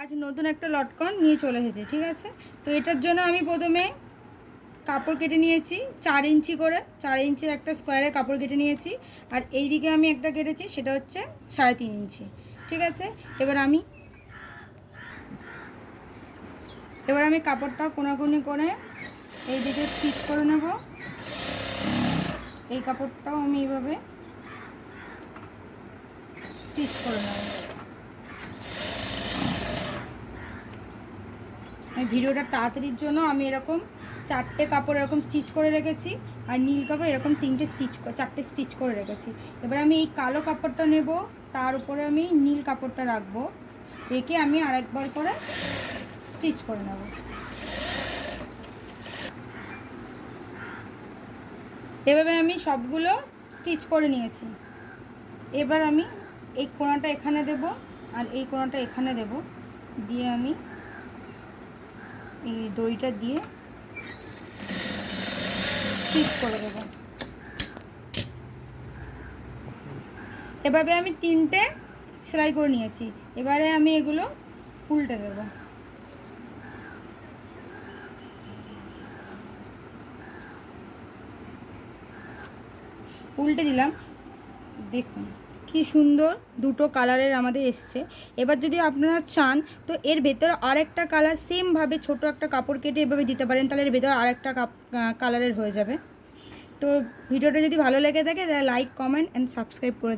আজ নতুন একটা লটকন নিয়ে চলে এসেছে, ঠিক আছে। তো এটার জন্য আমি প্রথমে কাপড় কেটে নিয়েছি 4 ইঞ্চি করে, 4 ইঞ্চির একটা স্কোয়ারে কাপড় কেটে নিয়েছি। আর এই দিকে আমি একটা কেটেছি, সেটা হচ্ছে 3.5 ইঞ্চি, ঠিক আছে। এবার আমি কাপড়টা কোনাকুনি করে এই দিকে স্টিচ করে নেব। এই কাপড়টাও আমি এইভাবে স্টিচ করে নেব। ভিডিওটা তাড়াতাড়ির জন্য আমি এরকম 4টে কাপড় এরকম স্টিচ করে রেখেছি, আর নীল কাপড় এরকম 4টে স্টিচ করে রেখেছি। এবার আমি এই কালো কাপড়টা নেব, তার উপরে আমি নীল কাপড়টা রাখবো, রেখে আমি আরেকবার করে স্টিচ করে নেব। এভাবে আমি সবগুলো স্টিচ করে নিয়েছি। এবার আমি এই কোণাটা এখানে দেব, আর এই কোণাটা এখানে দেব, দিয়ে আমি এই দড়িটা দিয়ে স্টিচ করে দেব। এভাবে আমি 3টে সেলাই করে নিয়েছি। এবারে আমি এগুলো উল্টে দেব। উল্টে দিলাম, দেখুন কি সুন্দর দুটো কালারের আমাদের এসছে। এবার যদি আপনারা চান তো এর ভেতরে আরেকটা কালার সেমভাবে ছোট একটা কাপড় কেটে এভাবে দিতে পারেন, তাহলে এর ভেতরে আরেকটা কালারের হয়ে যাবে। তো ভিডিওটা যদি ভালো লেগে থাকে তাহলে লাইক, কমেন্ট অ্যান্ড সাবস্ক্রাইব করে